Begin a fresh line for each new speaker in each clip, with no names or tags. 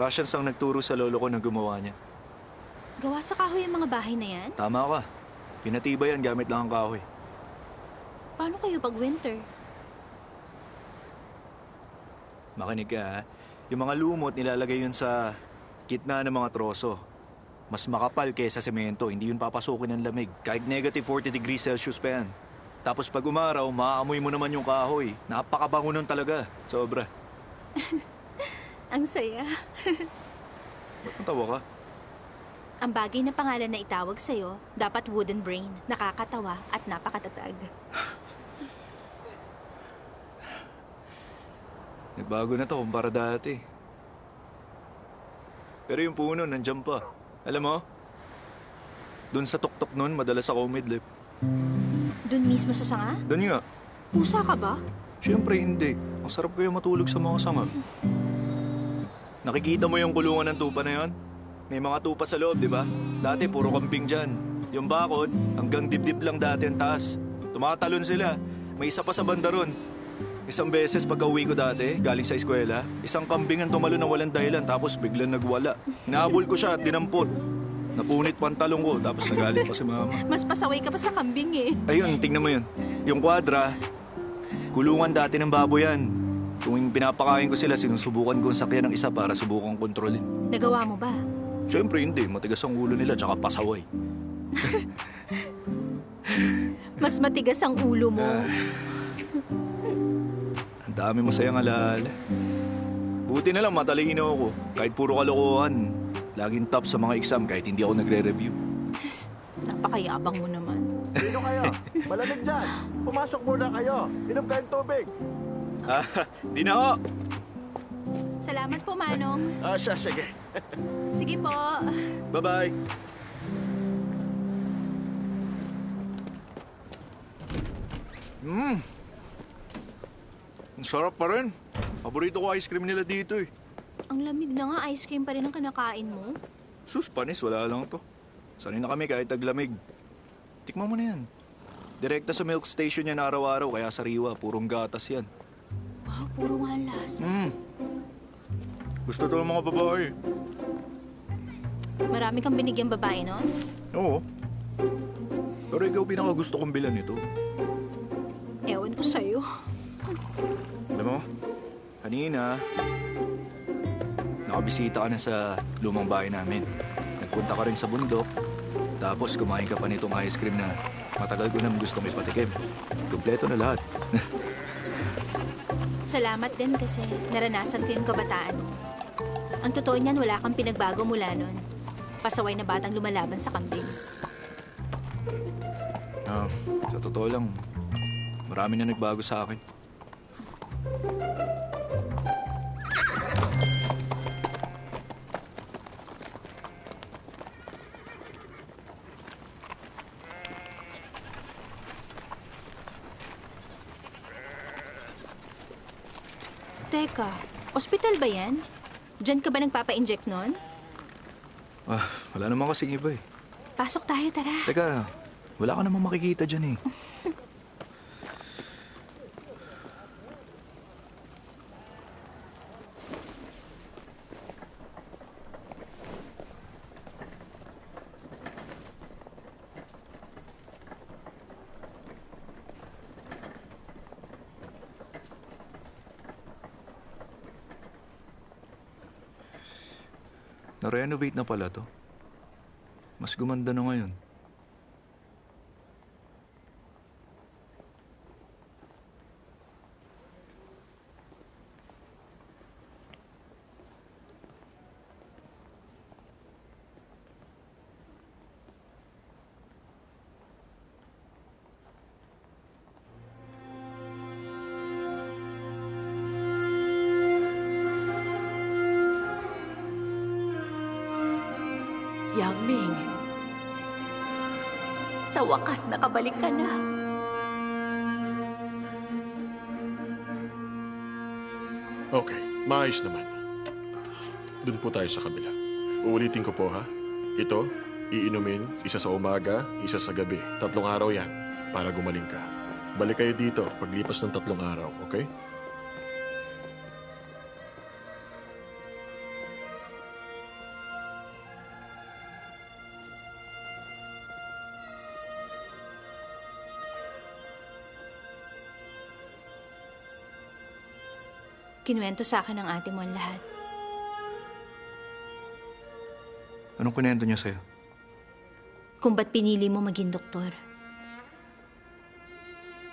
Russians ang nagturo sa lolo ko na gumawa niya.
Gawa sa kahoy ang mga bahay na yan?
Tama ka. Pinatibay yan gamit lang ang kahoy.
Paano kayo pag winter?
Makinig ka, ha? Yung mga lumot nilalagay yun sa gitna ng mga troso. Mas makapal kaysa semento, hindi yun papasukin ng lamig. Kahit negative 40 degrees Celsius pa yan. Tapos pag umaraw, maaamoy mo naman yung kahoy. Napakabango nun talaga. Sobra.
Ang saya.
Ba't natawa ka?
Ang bagay na pangalan na itawag sa'yo, dapat wooden brain, nakakatawa at napakatatag.
Nagbago na to kumpara dati. Pero yung puno, nandyan pa. Alam mo, dun sa tuktok nun, madalas ako umidlip.
Doon mismo sa sanga?
Dun nga.
Pusa ka ba?
Siyempre hindi. Ang sarap kaya matulog sa mga sanga. Nakikita mo yung kulungan ng tupa na yon? May mga tupa sa loob, di ba? Dati puro kambing dyan. Yung bakod, hanggang dibdib lang dati ang taas. Tumatalon sila. May isa pa sa banda ron. Isang beses pagka-uwi ko dati, galing sa eskwela, isang kambing ang tumalo na walang dahilan tapos biglang nagwala. Nahabol ko siya at dinampot. Napunit pantalong ko tapos nagalit pa si mama.
Mas pasaway ka pa sa kambing eh.
Ayun, tingnan mo yun. Yung kwadra, kulungan dati ng baboy yan. Kung pinapakain ko sila, sinusubukan ko ang sakyan ng isa para subukang kontrolin.
Nagawa mo ba?
Siyempre hindi, matigas ang ulo nila tsaka pasaway.
Mas matigas ang ulo mo.
Ang dami masayang alaala. Buti na lang matalino ako. Kahit puro kalokohan. Laging top sa mga exam kahit hindi ako nagre-review.
Napakayabang mo naman.
Sino kayo? Malamig dyan. Pumasok muna kayo. Inom kayong tubig.
Di na ako.
Salamat po, Manong.
Siya, sige.
Sige po.
Bye-bye. Ang sarap pa rin. Paborito ko ice cream nila dito eh.
Ang lamig na nga, ice cream pa rin ang kinakain mo.
Sus, panis, wala lang to. Sanay na kami kahit taglamig. Tikman mo na yan. Direkta sa milk station yan araw-araw, kaya sariwa, purong gatas yan.
Wow, puro nga lasa.
Gusto to ng mga babae.
Marami kang binigyan babae, no?
Oo. Pero ikaw pinakagusto kong bilan nito.
Ewan ko sa'yo.
Alam mo, kanina, nakabisita ka na sa lumang bahay namin. Nagpunta ka rin sa bundok, tapos kumain ka pa nitong ice cream na matagal ko nang gustong ipatikim. Kompleto na lahat.
Salamat din kasi naranasan ko yung kabataan mo. Ang totoo niyan, wala kang pinagbago mula nun. Pasaway na batang lumalaban sa kambing.
Sa totoo lang, marami na nagbago sa akin.
Teka, ospital ba yan? Diyan ka ba nagpapa-inject nun?
Wala naman kasing iba eh.
Pasok tayo, tara.
Teka, wala ka namang makikita dyan eh. Na-renovate na pala to. Mas gumanda na ngayon.
Yang Ming, sa wakas nakabalik ka na.
Okay, maayos naman. Doon po tayo sa kabila. Uulitin ko po ha. Ito, iinumin, isa sa umaga, isa sa gabi. 3 araw yan, para gumaling ka. Balik kayo dito paglipas ng 3 araw, okay?
Kinuwento sa akin ng ate mo ang lahat.
Anong kunento niya sa'yo?
Kung ba't pinili mo maging doktor.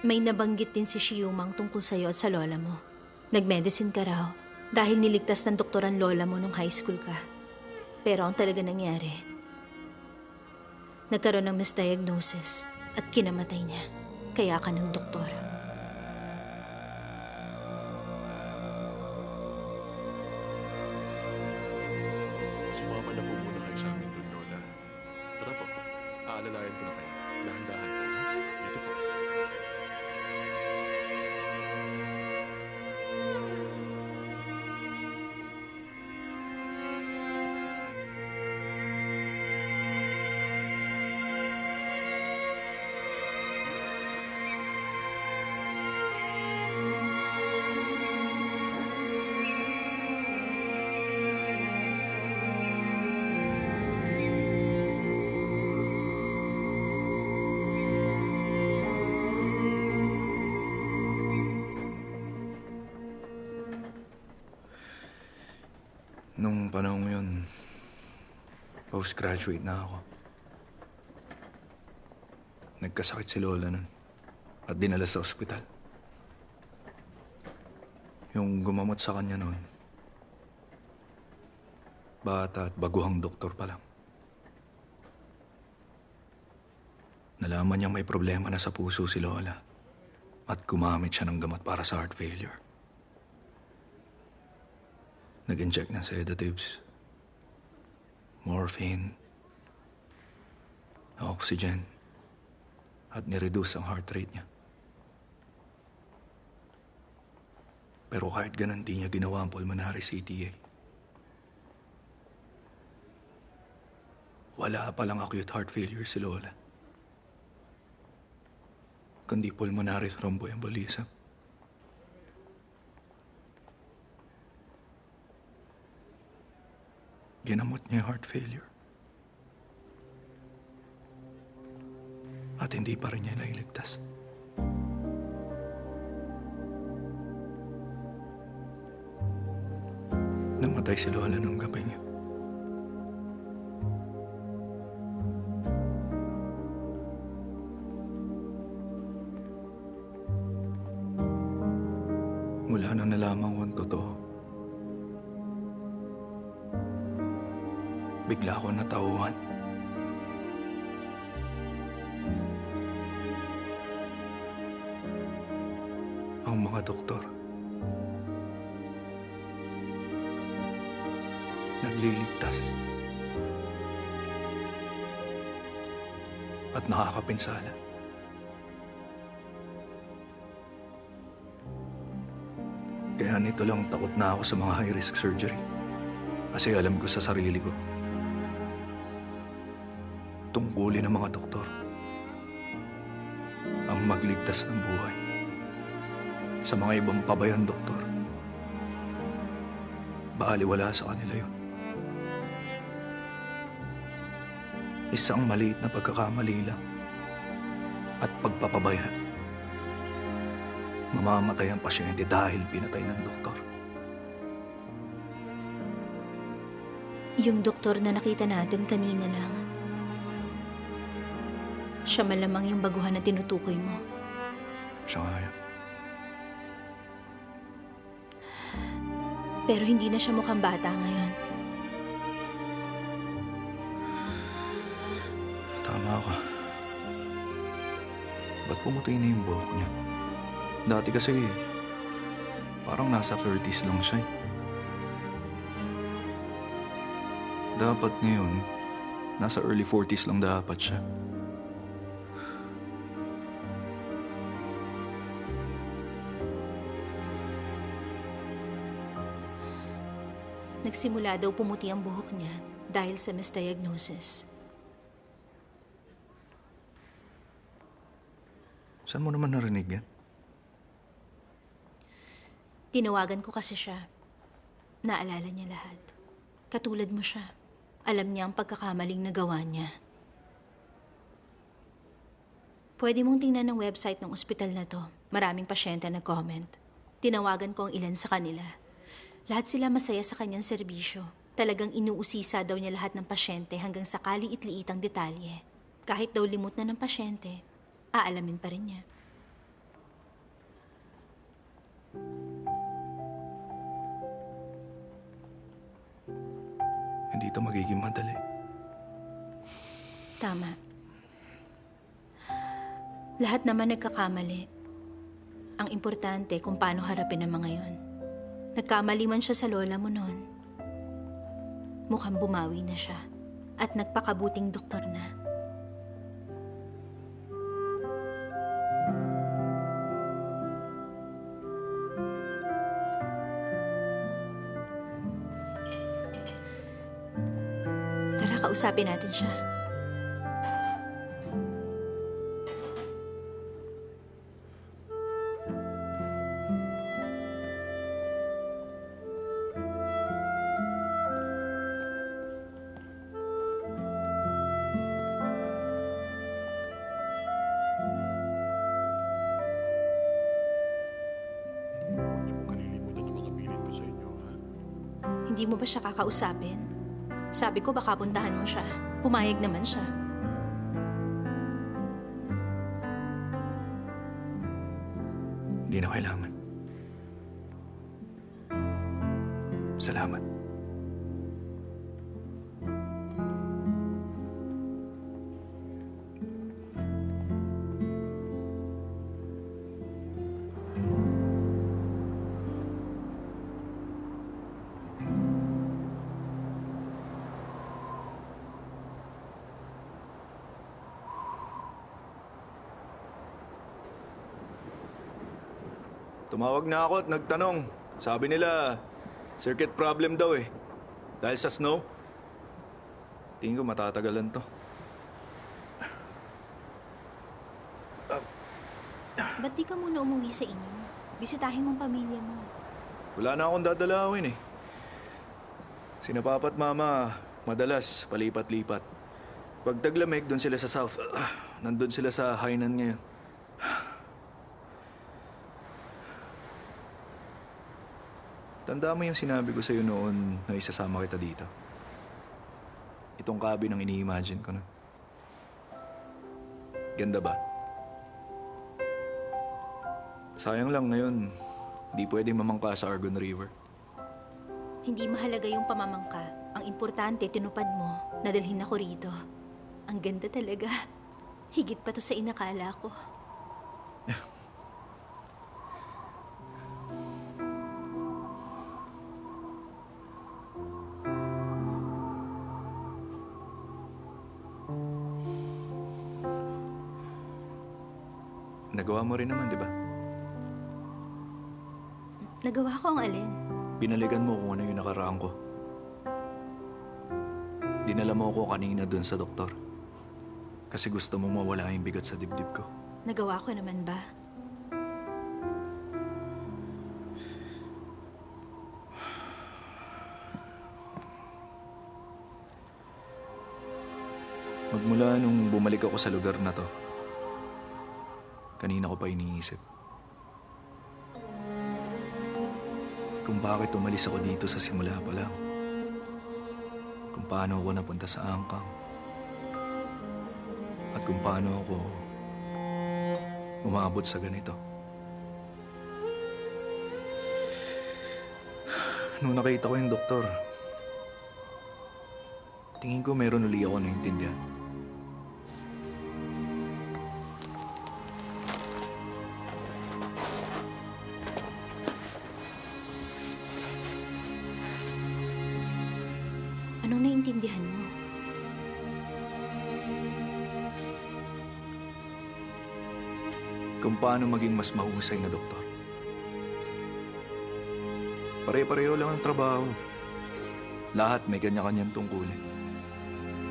May nabanggit din si Shiyumang tungkol sa'yo at sa lola mo. Nag-medicine ka raw dahil niligtas ng doktor ang lola mo nung high school ka. Pero ang talaga nangyari, nagkaroon ng misdiagnosis at kinamatay niya. Kaya ka ng doktor.
Sumama na po muna kayo sa amin dun, Lola. Tara po, aalalayan ko na kayo. Dahan-dahan po, ha? Dito po.
Nung panahon yun, postgraduate na ako. Nagkasakit si Lola nun at dinala sa ospital. Yung gumamot sa kanya nun, bata at baguhang doktor pa lang. Nalaman niyang may problema na sa puso si Lola at gumamit siya ng gamot para sa heart failure. Nag-inject ng sedatives, morphine, oxygen, at nireduce ang heart rate niya. Pero kahit ganun, di niya ginawa ang pulmonary CTA. Wala palang acute heart failure si Lola, kundi pulmonary thromboembolism. Ginamot niya yung heart failure. At hindi pa rin niya nailigtas. Namatay si Lola nung gabi niya. Mula nang nalaman ko ang totoo, bigla ako natauhan. Ang mga doktor nagliligtas at nakakapinsala. Kaya nito lang takot na ako sa mga high-risk surgery. Kasi alam ko sa sarili ko, tungkulin ng mga doktor ang magligtas ng buhay. Sa mga ibang pabayang doktor, baaliwala sa kanila yun. Isang maliit na pagkakamali lang at pagpapabaya, mamamatay ang pasyente dahil pinatay ng doktor.
Yung doktor na nakita natin kanina lang, siya malamang yung baguhan na tinutukoy mo.
Siya nga yun.
Pero hindi na siya mukhang bata ngayon.
Tama ka. Ba't pumuti na yung buhok niya? Dati kasi, parang nasa 30s lang siya. Dapat ngayon, nasa early 40s lang dapat siya.
Nagsimula daw pumuti ang buhok niya dahil sa misdiagnosis.
Saan mo naman narinig yan?
Tinawagan ko kasi siya. Naalala niya lahat. Katulad mo siya. Alam niya ang pagkakamaling nagawa niya. Pwede mong tingnan ng website ng ospital na to. Maraming pasyente na comment. Tinawagan ko ang ilan sa kanila. Lahat sila masaya sa kanyang serbisyo. Talagang inuusisa daw niya lahat ng pasyente hanggang sa kaliit-liitang detalye. Kahit daw limot na ng pasyente, aalamin pa rin niya.
Hindi ito magiging madali.
Tama. Lahat naman nagkakamali. Ang importante kung paano harapin ang mga yon. Nagkamali man siya sa lola mo noon. Mukhang bumawi na siya at nagpakabuting doktor na. Tara, kausapin natin siya.
Huwag niyo pong kalilimutan ng mga bilin ko sa inyo, ha?
Hindi mo ba siya kakausapin? Sabi ko baka puntahan mo siya. Pumayag naman siya.
Hindi na kailangan. Salamat. Tumawag na ako at nagtanong. Sabi nila, circuit problem daw eh. Dahil sa snow. Tingin ko matatagalan to.
Ba't di ka muna umuwi sa inyo? Bisitahin mong pamilya mo.
Wala na akong dadalawin eh. Sina Papa at Mama, madalas palipat-lipat. Pag taglamig, doon sila sa south. Nandun sila sa Hainan ngayon. Tanda mo yung sinabi ko sa'yo noon na isasama kita dito. Itong cabin ang ini-imagine ko na. Ganda ba? Sayang lang ngayon, di pwedeng mamangka sa Argon River.
Hindi mahalaga yung pamamangka. Ang importante, tinupad mo. Nadalhin ako rito. Ang ganda talaga. Higit pa to sa inakala ko.
Nagawa mo rin naman, di ba?
Nagawa ko ang alin.
Binalikan mo kung ano yung nakaraan ko. Dinala mo ako kanina dun sa doktor. Kasi gusto mong mawala yung bigat sa dibdib ko.
Nagawa ko naman ba?
Magmula nung bumalik ako sa lugar na to, kanina ko pa iniisip. Kung bakit umalis ako dito sa simula pa lang. Kung paano ako napunta sa Angkang. At kung paano ako umabot sa ganito. Nung nakita ko yung doktor, tingin ko meron uli ako naintindihan.
Anong naiintindihan mo?
Kung paano maging mas mahusay na doktor. Pare-pareho lang ang trabaho. Lahat may kanya-kanyang tungkulin.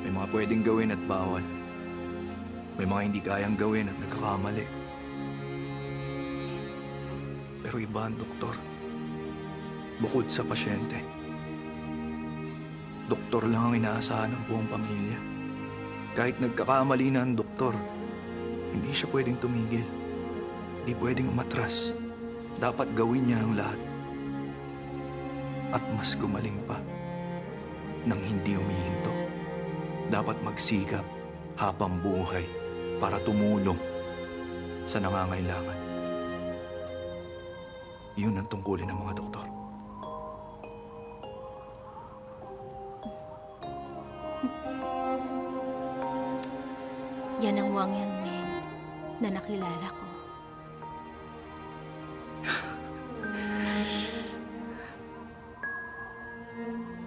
May mga pwedeng gawin at bawal. May mga hindi kayang gawin at nagkakamali. Pero iba ang doktor. Bukod sa pasyente. Doktor lang ang inaasahan ng buong pamilya. Kahit nagkakamali na ang doktor, hindi siya pwedeng tumigil. Hindi pwedeng umatras. Dapat gawin niya ang lahat. at mas gumaling pa nang hindi humihinto. Dapat magsikap habang buhay para tumulong sa nangangailangan. Yun ang tungkulin ng mga doktor.
Yan ang Wang Yangming na nakilala ko.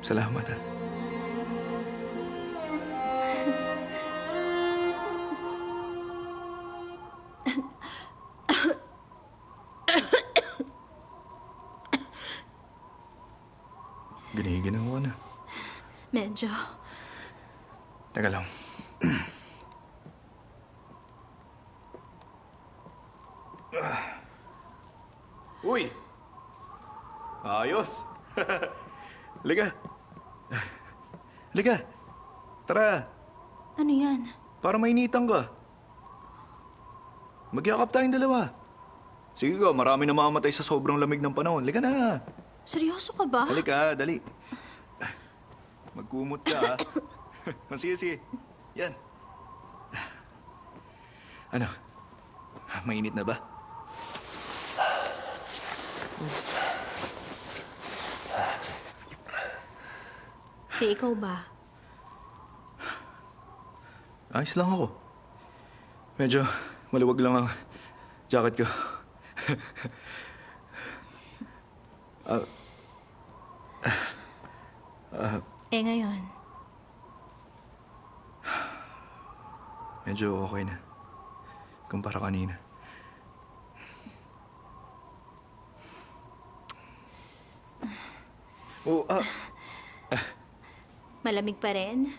Salamat, ha. Giniginawa na.
Medyo.
Teka lang. Uy! Ayos! Liga! Liga! Tara!
Ano yan?
Para mainitan ka. Magyakap tayong dalawa. Sige ka, marami na mamamatay sa sobrang lamig ng panahon. Liga na!
Seryoso ka ba?
Halika, dali. Magkumot ka, ha? Sige, sige. Yan. Ano? Mainit na ba?
Eh, ikaw ba?
Ayos lang ako. Medyo maluwag lang ang jacket ko.
Eh, ngayon.
Medyo okay na. Kumpara kanina. Oh,
Malamig pa rin?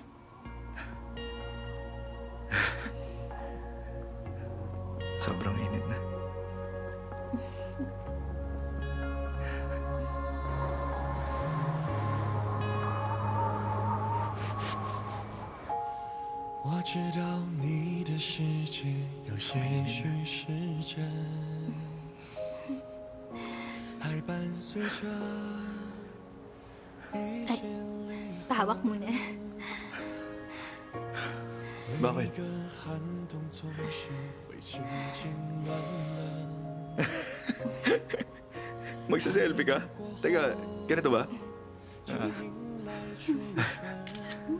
sobrang init na.
Pahawak muna.
Bakit? Magsa-selfie ka? Teka, ganito ba?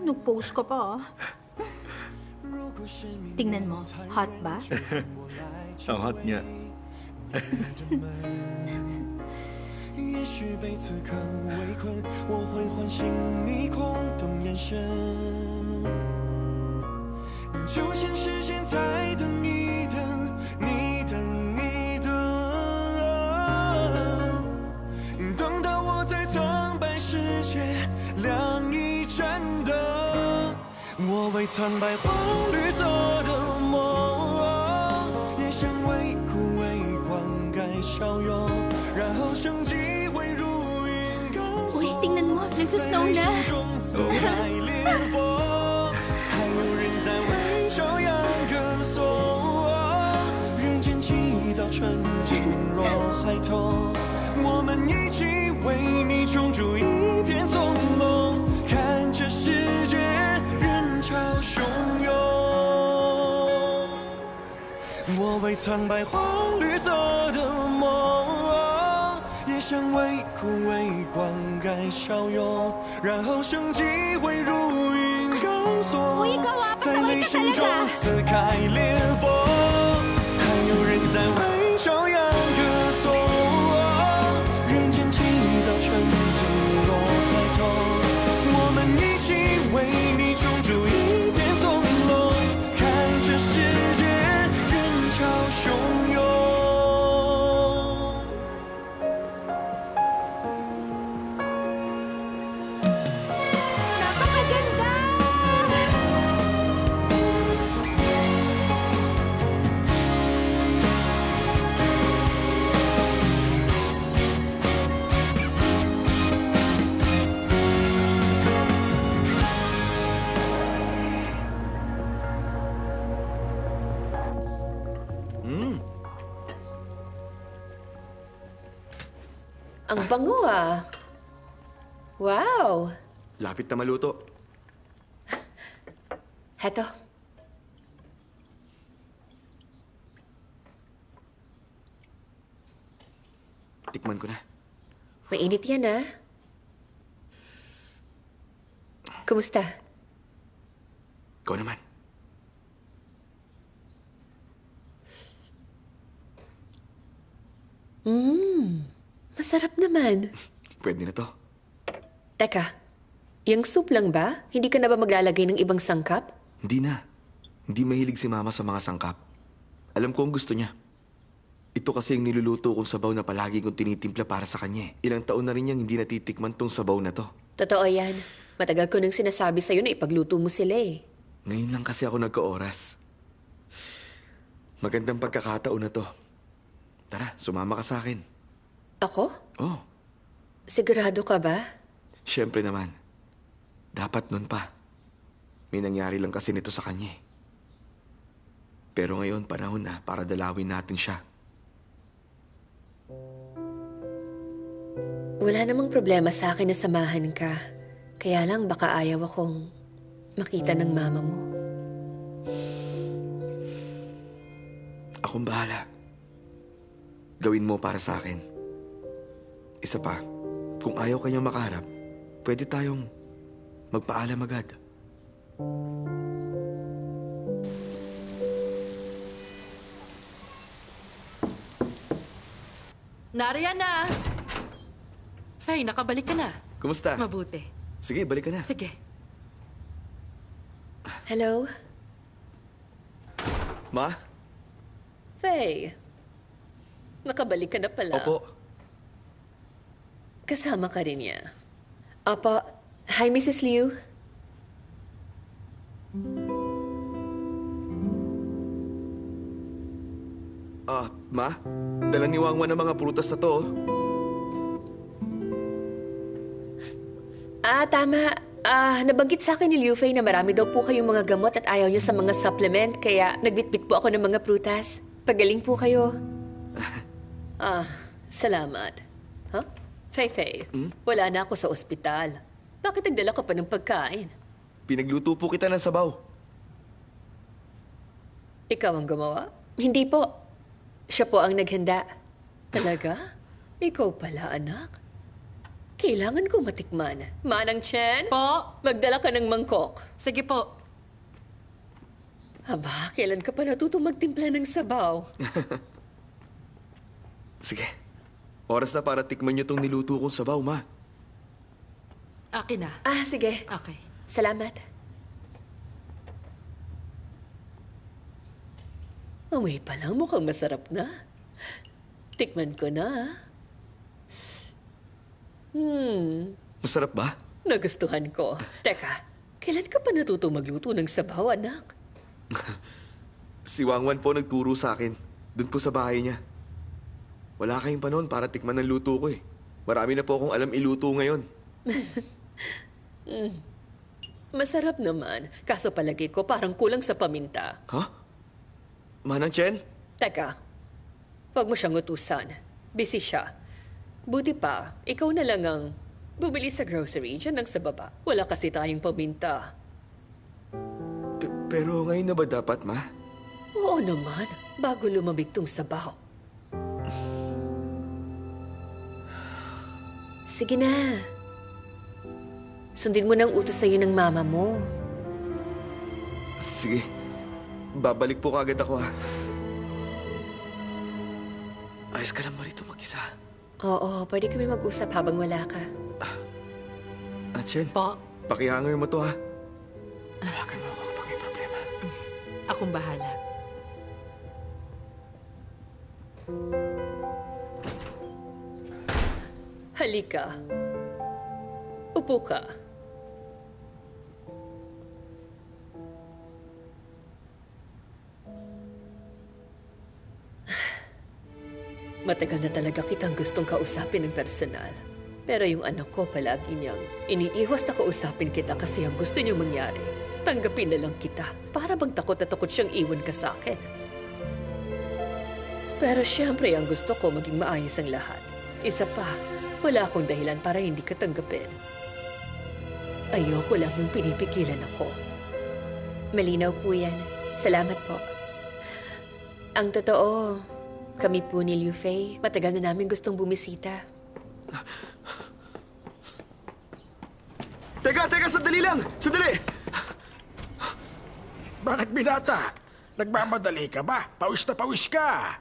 Nag-post ka pa, ah. Tingnan mo, hot ba?
Ang hot niya.
也许被此刻围困，我会唤醒你空洞眼神，就像是现在的你等，你等，你等，等到我在苍白世界亮一盏灯，我为惨白黄绿色的梦，也像为枯萎灌溉笑容，然后生机。
Uy, tingnan mo, nagsasnow na.
Oh 我为苍白黄绿色的梦，也像为枯萎灌溉笑容，然后生机会如云高速，在内心中撕开裂缝，还有人在为朝阳歌颂，人间祈祷纯净若孩童，我们一起为你种出一片松茸，看这世界人潮汹涌。
Ang bango ah. Wow!
Lapit na maluto.
Heto.
Tikman ko na.
Mainit yan, ah. Kumusta?
Ikaw naman.
Masarap naman.
Pwede na to.
Teka, yung soup lang ba? Hindi ka na ba maglalagay ng ibang sangkap?
Hindi na. Hindi mahilig si Mama sa mga sangkap. Alam ko ang gusto niya. Ito kasi yung niluluto kong sabaw na palagi kong tinitimpla para sa kanya. Ilang taon na rin niyang hindi natitikman tong sabaw na to.
Totoo yan. Matagal ko nang sinasabi sa'yo na ipagluto mo sila eh.
Ngayon lang kasi ako nagka-oras. Magandang pagkakataon na to. Tara, sumama ka sa akin.
Ako?
Oh,
Sigurado ka ba?
syempre naman. Dapat nun pa. May nangyari lang kasi nito sa kanya eh. Pero ngayon, panahon na para dalawin natin siya.
Wala namang problema sa akin na samahan ka. Kaya lang baka ayaw akong makita ng mama mo.
Akong bahala. Gawin mo para sa akin. Isa pa, kung ayaw kanyang makaharap, pwede tayong magpaalam agad.
Nariyan na! Faye, nakabalik ka na.
Kumusta?
Mabuti.
Sige, balik ka na.
Sige.
Hello?
Ma?
Faye. Nakabalik ka na pala.
Opo.
Kasama ka rin niya. Apa, hi Mrs. Liu.
Ma? Dala ni Wangwan ang mga prutas na to.
Tama. Nabanggit sa akin ni Liu Fei na marami daw po kayong mga gamot at ayaw niyo sa mga supplement, kaya nagbitbit po ako ng mga prutas. Pagaling po kayo. Salamat. Huh? Fei, wala na ako sa ospital. Bakit nagdala ka pa ng pagkain?
Pinagluto po kita ng sabaw.
Ikaw ang gumawa? Hindi po. Siya po ang naghanda. Talaga? Ikaw pala, anak. Kailangan ko matikman. Manang Chen?
Po?
Magdala ka ng mangkok.
Sige po.
Aba, kailan ka pa natutong magtimpla ng sabaw?
Sige. Oras na para tikman niyo tong niluto kong sabaw, Ma.
Akin na.
Sige.
Okay.
Salamat. Amoy pa lang, mukhang masarap na. Tikman ko na.
Masarap ba?
Nagustuhan ko. Teka, kailan ka pa natutong magluto ng sabaw, anak?
Si Wangwan po nagturo sa akin. Doon po sa bahay niya. Wala kayong panon para tikman ng luto ko eh. Marami na po akong alam iluto ngayon.
Masarap naman. Kaso palagi ko parang kulang sa paminta.
Ha? Manang Chen?
Teka, huwag mo siyang utusan. Busy siya. Buti pa, ikaw na lang ang bumili sa grocery dyan lang sa baba. Wala kasi tayong paminta.
Pero ngayon na ba dapat, Ma?
Oo naman, bago lumamig tong sabaw. Sige na. Sundin mo ng utos sa'yo ng mama mo.
Sige. Babalik po kagad ako, ha? Ayos ka lang ba rito mag-isa?
Oo, pwede kami mag-usap habang wala ka.
Chen,
Po?
pakihangoy mo to, ha? Tawagan mo ako kapag may problema.
Akong bahala.
Halika. Upo ka. Matagal na talaga kitang gustong kausapin ng personal. Pero yung anak ko palagi niyang iniiwas na kausapin kita kasi ang gusto niyang mangyari. Tanggapin na lang kita para bang takot na takot siyang iwan ka sa akin. Pero siyempre ang gusto ko maging maayos ang lahat. Isa pa, wala akong dahilan para hindi ka tanggapin. Ayoko lang yung pinipigilan ako. Malinaw po yan. Salamat po. Ang totoo, kami po ni Liu Fei, matagal na namin gustong bumisita.
Teka, sandali lang! Sandali!
Bakit binata? Nagmamadali ka ba? Pawis na pawis ka!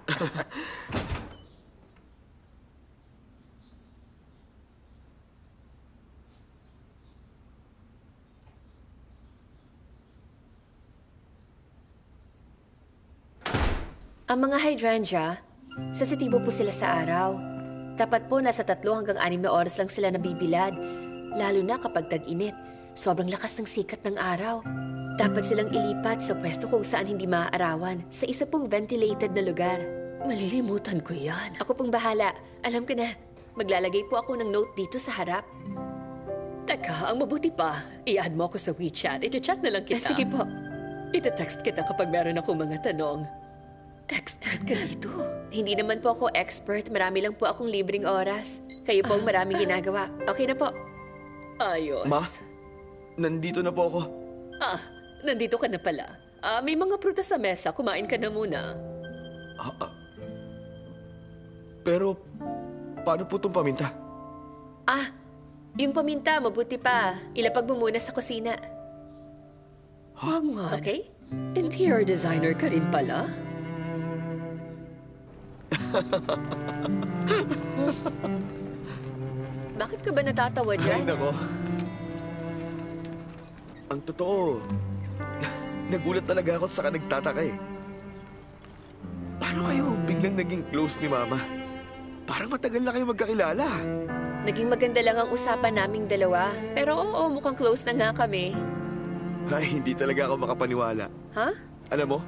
Ang mga hydrangea, sensitibo po sila sa araw. Dapat po nasa 3 hanggang 6 na oras lang sila nabibilad, lalo na kapag tag-init. Sobrang lakas ng sikat ng araw. Dapat silang ilipat sa pwesto kung saan hindi maaarawan, sa isa pong ventilated na lugar. Malilimutan ko yan. Ako pong bahala. Alam ko na. Maglalagay po ako ng note dito sa harap. Teka, ang mabuti pa, i-add mo ako sa WeChat. I-chat na lang kita. Sige po. Ita-text kita kapag meron akong mga tanong. Expert ka dito. Hindi naman po ako expert. Marami lang po akong libreng oras. Kayo po ang maraming ginagawa. Okay na po. Ayos.
Ma, nandito na po ako.
Nandito ka na pala. May mga prutas sa mesa. Kumain ka na muna.
Pero, paano po itong paminta?
Yung paminta, mabuti pa. Ilapag mo muna sa kusina.
Huh?
Okay? Interior designer ka rin pala? Bakit ka ba natatawa
Ay,
dyan?
nako. Ang totoo, nagulat talaga ako sa nagtataka eh. Paano kayo biglang naging close ni Mama? Parang matagal na kayo magkakilala.
Naging maganda lang ang usapan naming dalawa. Pero oo, mukhang close na nga kami.
Ay, hindi talaga ako makapaniwala.
Ha?
Alam mo,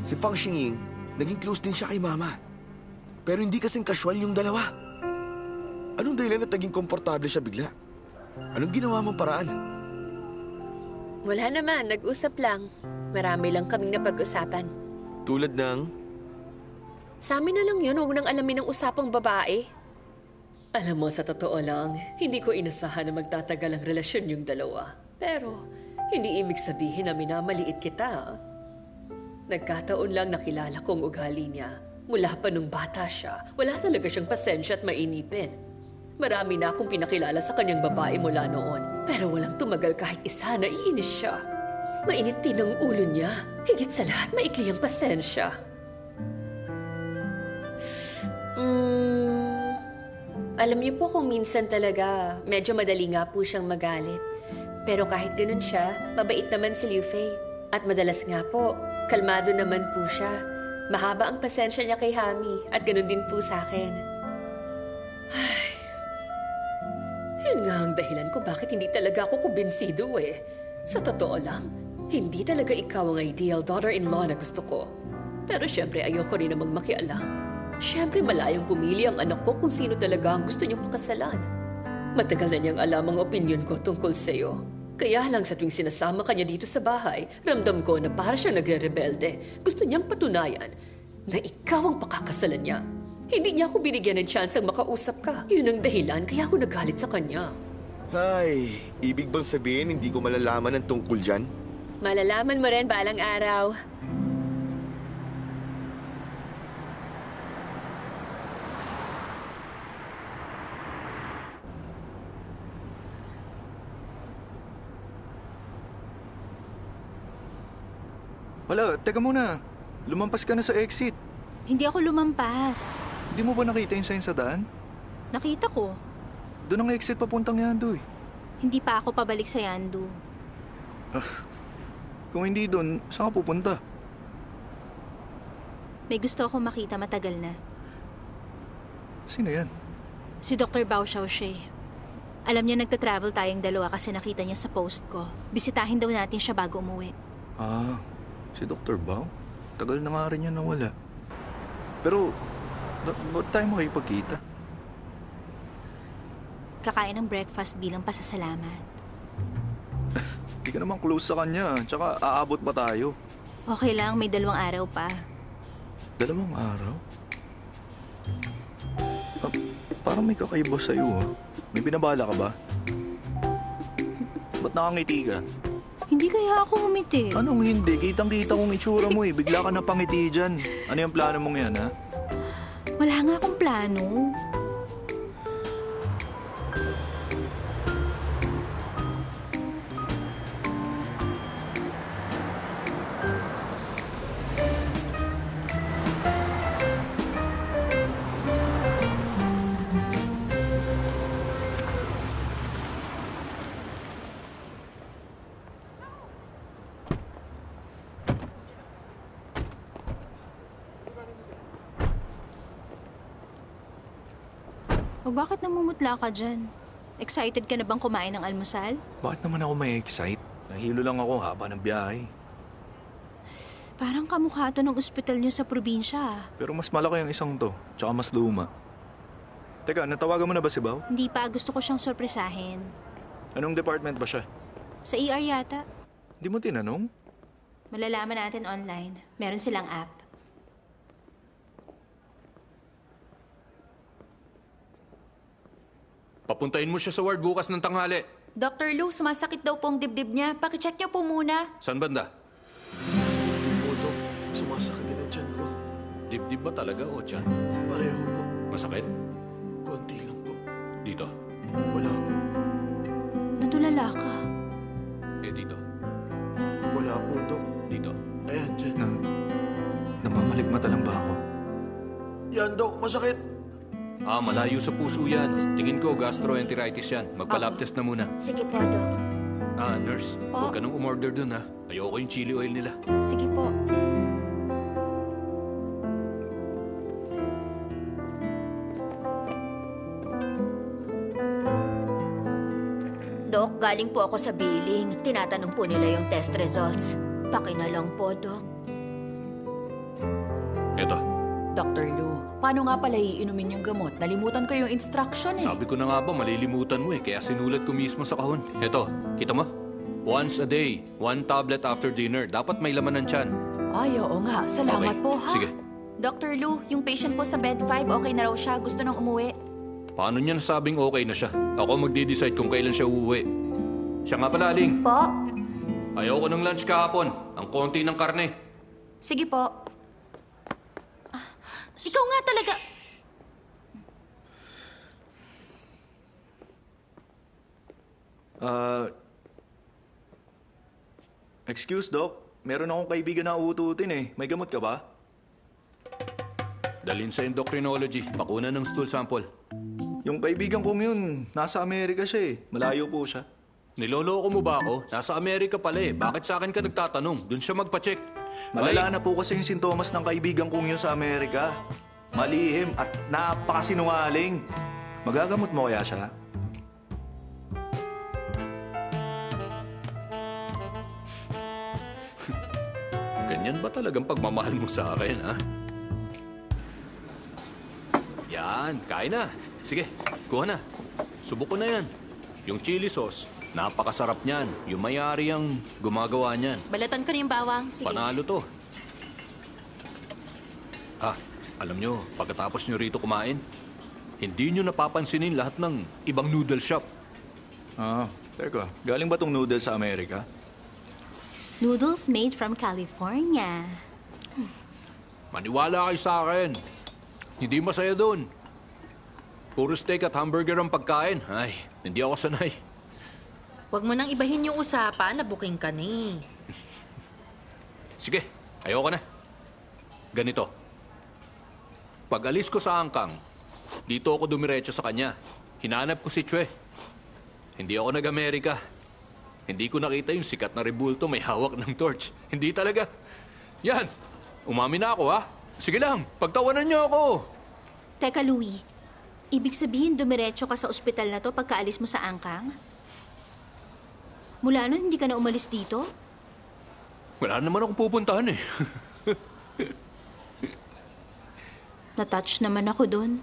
si Fang Xingying, naging close din siya kay Mama. Pero hindi kasing casual yung dalawa. Anong dahilan at naging komportable siya bigla? Anong ginawa mong paraan?
Wala naman, nag-usap lang. Marami lang kaming napag-usapan.
Tulad ng...
Sa amin na lang yun, huwag nang alamin ng usapang babae. Alam mo, sa totoo lang, hindi ko inasahan na magtatagal ang relasyon yung dalawa. Pero, hindi ibig sabihin na minamaliit kita. Nagkataon lang nakilala ko ang ugali niya. Mula pa nung bata siya, wala talaga siyang pasensya at mainipin. Marami na akong pinakilala sa kanyang babae mula noon. Pero walang tumagal kahit isa, naiinis siya. Mainit din ang ulo niya. Higit sa lahat, maikli ang pasensya. Alam niyo po kung minsan talaga, medyo madali nga po siyang magalit. Pero kahit ganun siya, mabait naman si Liu Fei. At madalas nga po, kalmado naman po siya. Mahaba ang pasensya niya kay Hami at ganun din po sa akin. Ay, yun nga ang dahilan ko bakit hindi talaga ako kumbinsido eh. Sa totoo lang, hindi talaga ikaw ang ideal daughter-in-law na gusto ko. Pero syempre ayoko rin namang makialam. Siyempre, malayang pumili ang anak ko kung sino talaga ang gusto niyang pakasalan. Matagal na niyang alam ang opinyon ko tungkol sa'yo. Kaya lang sa tuwing sinasama ka niya dito sa bahay, ramdam ko na para siyang nagre-rebelde. Gusto niyang patunayan na ikaw ang pakakasalan niya. Hindi niya ako binigyan ng chance ang makausap ka. Yun ang dahilan kaya ako nagalit sa kanya.
Ay, ibig bang sabihin hindi ko malalaman ang tungkol dyan?
Malalaman mo rin balang araw.
Wala, teka muna. Lumampas ka na sa exit.
Hindi ako lumampas.
Hindi mo ba nakita yung sign sa daan?
Nakita ko.
Doon ang exit papuntang Yandu eh.
Hindi pa ako pabalik sa Yandu.
Kung hindi doon, saan ka pupunta?
May gusto akong makita matagal na.
Sino yan?
Si Dr. Bao Xiaoxie. Alam niya nagta-travel tayong dalawa kasi nakita niya sa post ko. Bisitahin daw natin siya bago umuwi.
Si Dr. Bao? Tagal na nga rin yan nawala. Pero, ba't tayo makipagkita?
Kakain ng breakfast bilang pasasalamat.
Hindi ka naman close sa kanya. Tsaka aabot pa tayo.
Okay lang, may 2 araw pa.
2 araw? Parang may kakaiba sa'yo, ah. May binabala ka ba? Ba't nakangiti ka?
Hindi kaya ako umiti.
Anong hindi? Kitang-kita kong itsura mo eh. Bigla ka na pangiti dyan. Ano yung plano mong yan, ha?
Wala nga akong plano. O bakit namumutla ka dyan? Excited ka na bang kumain ng almusal?
Bakit naman ako may excite? Nahilo lang ako haba ng biyahe.
Parang kamukha to ng ospital niyo sa probinsya.
Pero mas malaki ang isang to, tsaka mas luma. Teka, natawagan mo na ba si Bao?
Hindi pa, gusto ko siyang sorpresahin.
Anong department ba siya?
Sa ER yata.
Hindi mo tinanong?
Malalaman natin online. Meron silang app.
Papuntahin mo siya sa ward bukas ng tanghali.
Dr. Lou, sumasakit daw pong dibdib niya. Pakicheck niyo po muna.
Saan banda?
Oo, Dok. Sumasakit din ang tiyan ko.
Dibdib ba talaga o tiyan?
Pareho po.
Masakit?
Konti lang po.
Dito.
Wala po.
Natulala ka.
Dito.
Wala po, Dok.
Dito.
Ayan, dyan.
Namamaligmata lang ba ako?
Yan, Dok. Masakit.
Malayo sa puso yan. Tingin ko gastroenteritis yan. Magpa-lab test na muna.
Sige po, Doc.
Nurse.
Po?
Huwag ka nang umorder dun, ha. Ayoko yung chili oil nila.
Sige po. Doc, galing po ako sa billing. Tinatanong po nila yung test results. Paki na lang po, Doc.
Eto.
Dr. Lou, paano nga pala iinumin yung gamot? Nalimutan ko yung instruction eh.
Sabi ko na nga ba, malilimutan mo eh. Kaya sinulat ko mismo sa kahon. Eto, kita mo? Once a day, 1 tablet after dinner. Dapat may laman ng tiyan.
Ay, oo nga. Salamat
Okay.
po, ha?
Sige.
Dr. Lou, yung patient po sa bed 5, okay na raw siya. Gusto nang umuwi.
Paano niya nasabing okay na siya? Ako magde-decide kung kailan siya uuwi. Siya nga pala, Aling.
Po?
Ayoko ng lunch kahapon. Ang konti ng karne.
Sige po. Ikaw nga talaga.
Excuse, Doc. Meron akong kaibigan na uututin eh. May gamot ka ba?
Dalhin sa endocrinology. Bakuna ng stool sample.
Yung kaibigan kong yun, nasa Amerika siya eh. Malayo po siya.
Niloloko mo ba ako? Nasa Amerika pala eh. Bakit sa akin ka nagtatanong? Doon siya magpa-check.
Malala na po kasi yung sintomas ng kaibigan kong yun sa Amerika. Malihim at napakasinungaling. Magagamot mo kaya siya?
Ganyan ba talagang pagmamahal mo sa akin, ha? Yan, kain na. Sige, kuha na. Subok ko na yan. Yung chili sauce, napakasarap niyan. Yung may-ari ang gumagawa niyan.
Balatan ko na yung bawang. Sige.
Panalo to. Alam nyo, pagkatapos nyo rito kumain, hindi nyo napapansinin lahat ng ibang noodle shop.
Teka. Galing ba tong noodles sa Amerika?
Noodles made from California.
Maniwala kayo sa akin. Hindi masaya doon. Puro steak at hamburger ang pagkain. Ay, hindi ako sanay.
Huwag mo nang ibahin yung usapan, nabuking ka ni.
Sige, ayoko na. Ganito. Pag alis ko sa Angkang, dito ako dumiretso sa kanya. Hinanap ko si Chue. Hindi ako nag-Amerika. Hindi ko nakita yung sikat na rebulto may hawak ng torch. Hindi talaga. Yan, umamin na ako, ha? Sige lang, pagtawanan niyo ako.
Teka, Louie. Ibig sabihin dumiretso ka sa ospital na to pagkaalis mo sa Angkang? Mula nun, hindi ka na umalis dito?
Wala naman akong pupuntahan eh.
Natouch naman ako dun.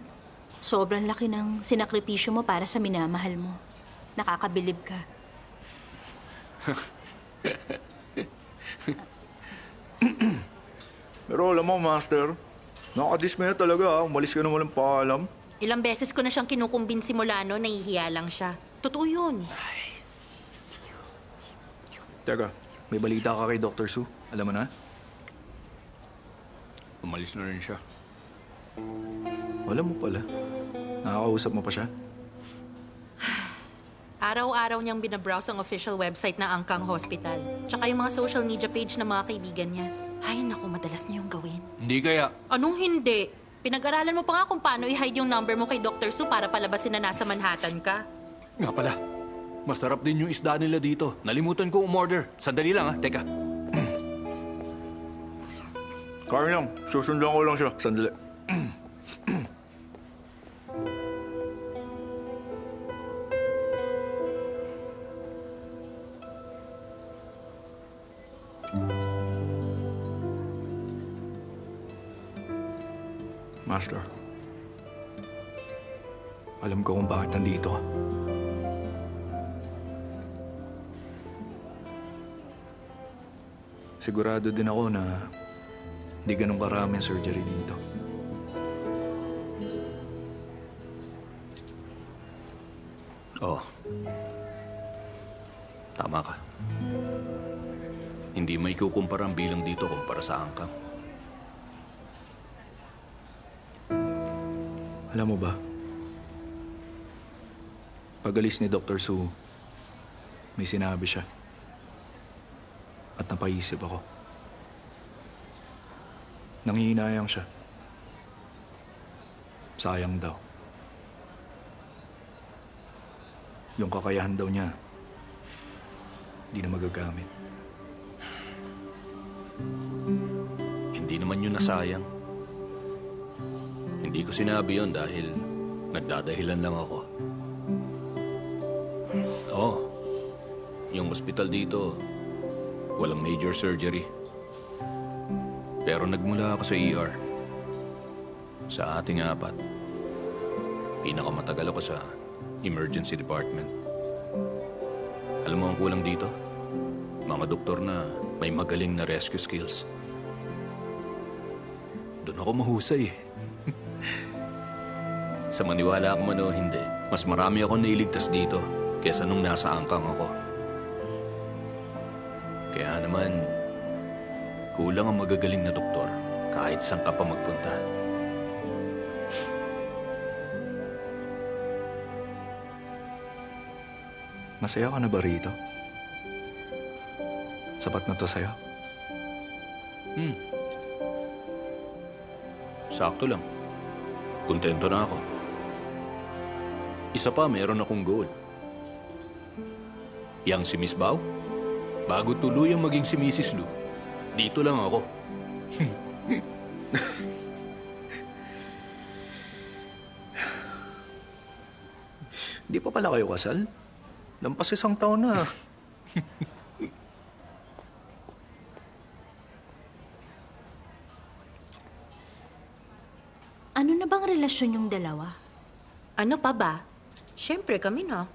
Sobrang laki ng sinakripisyo mo para sa minamahal mo. Nakakabilib ka.
Pero alam mo, Master, nakadismaya talaga ha. Umalis ka na walang paalam.
Ilang beses ko na siyang kinukumbinsi mula no, nahihiya lang siya. Totoo yun.
Teka, may balita ka kay Dr. Su. Alam mo na?
Umalis na rin siya.
Alam mo pala. Nakakausap mo pa siya?
Araw-araw niyang binabrowse ang official website ng Angkang Hospital. Tsaka yung mga social media page ng mga kaibigan niya. Ay, naku, madalas niya yung gawin.
Hindi kaya.
Anong hindi? Pinag-aralan mo pa nga kung paano i-hide yung number mo kay Dr. Su para palabasin na nasa Manhattan ka.
Nga pala. Masarap din yung isda nila dito. Nalimutan kong umorder. Sandali lang, ha? Teka.
Kaya lang, susundan ko lang siya. Sandali. Master, alam ko kung bakit nandito ka. Sigurado din ako na hindi ganun karami ang surgery dito.
Oo. Tama ka. Hindi may kukumpara ang bilang dito kumpara sa Angkang.
Alam mo ba, pag-alis ni Dr. Su, may sinabi siya. At napaisip ako. Nanghihinayang siya. Sayang daw. Yung kakayahan daw niya, hindi na magagamit.
Hindi naman yun nasayang. Hindi ko sinabi yon dahil nagdadahilan lang ako. Oo, yung ospital dito, walang major surgery. Pero nagmula ako sa ER. Sa ating apat, pinakamatagal ako sa emergency department. Alam mo ang kulang dito? Mga doktor na may magaling na rescue skills. Doon ako mahusay eh. Sa maniwala ako man o hindi, mas marami akong nailigtas dito kesa nung nasa Angkang ako. Kaya naman, kulang ang magagaling na doktor kahit saan ka pa magpunta.
Masaya ka na ba rito? Sapat na to sa'yo?
Sakto lang. Kontento na ako. Isa pa, meron akong goal. Yang si Miss Bao, bago tuluyang maging si Mrs. Lu, dito lang ako.
Hindi pa pala kayo kasal? Lampas 1 taon na.
Ano na bang relasyon yung dalawa?
Ano pa ba? Siyempre kami na.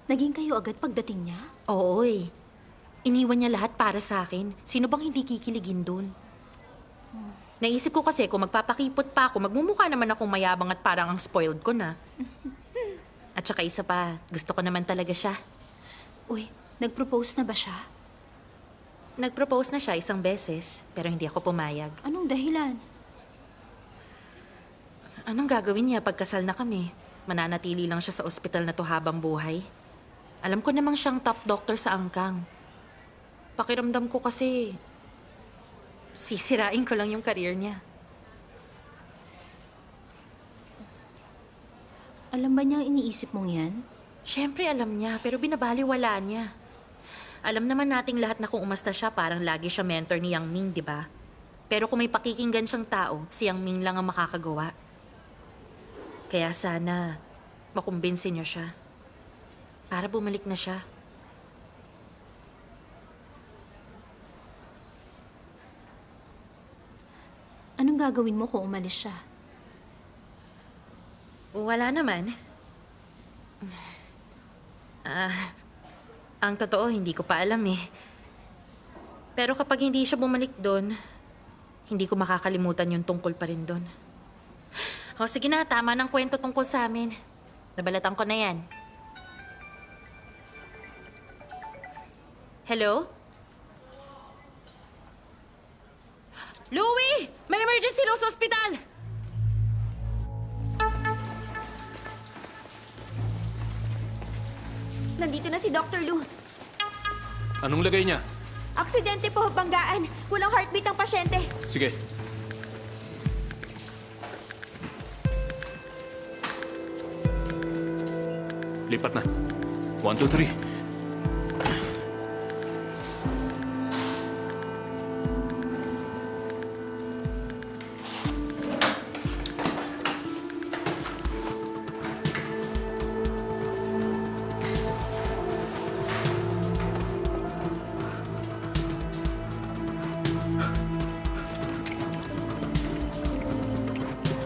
Naging kayo agad pagdating niya?
Oo eh. Iniwan niya lahat para sa akin. Sino bang hindi kikiligin dun? Naisip ko kasi kung magpapakipot pa ako, magmumukha naman akong mayabang at parang ang spoiled ko na. At saka isa pa, gusto ko naman talaga siya.
Uy, nag-propose na ba siya?
Nag-propose na siya 1 beses, pero hindi ako pumayag.
Anong dahilan?
Anong gagawin niya pagkasal na kami? Mananatili lang siya sa ospital na to habang buhay. Alam ko namang siyang top doctor sa Angkang. Pakiramdam ko kasi, sisirain ko lang yung career niya.
Alam ba niyang iniisip mong yan?
Siyempre alam niya, pero binabaliwala niya. Alam naman nating lahat na kung umasta siya, parang lagi siya mentor ni Yang Ming, di ba? Pero kung may pakikinggan siyang tao, si Yang Ming lang ang makakagawa. Kaya sana, makumbinsin niyo siya. Para bumalik na siya.
Anong gagawin mo kung umalis siya?
Wala naman. Ang totoo, hindi ko pa alam eh. Pero kapag hindi siya bumalik doon, hindi ko makakalimutan yung tungkol pa rin doon. O sige na, tama ng kwento tungkol sa amin. Nabalatan ko na yan. Hello? Louie! May emergency raw sa ospital!
Nandito na si Dr. Lu.
Anong lagay niya?
Aksidente po, banggaan. Walang heartbeat ang pasyente.
Sige. Lipat na. 1, 2, 3.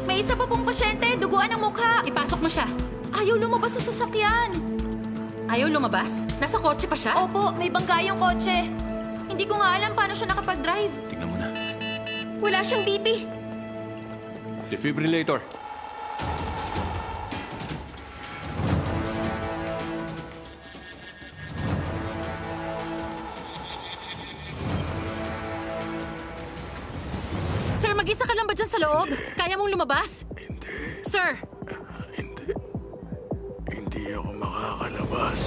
May isa pa pong pasyente, duguan ang mukha.
Ipasok mo siya.
Ayaw lumabas sa sasakyan.
Ayaw lumabas? Nasa kotse pa siya?
Opo, may bangga yung kotse. Hindi ko nga alam paano siya nakapag-drive.
Tingnan mo na.
Wala siyang BP.
Defibrillator.
Sir, mag-isa ka lang ba dyan sa loob? Kaya mong lumabas?
Hindi,
Sir!
hindi. Hindi ako makakalabas.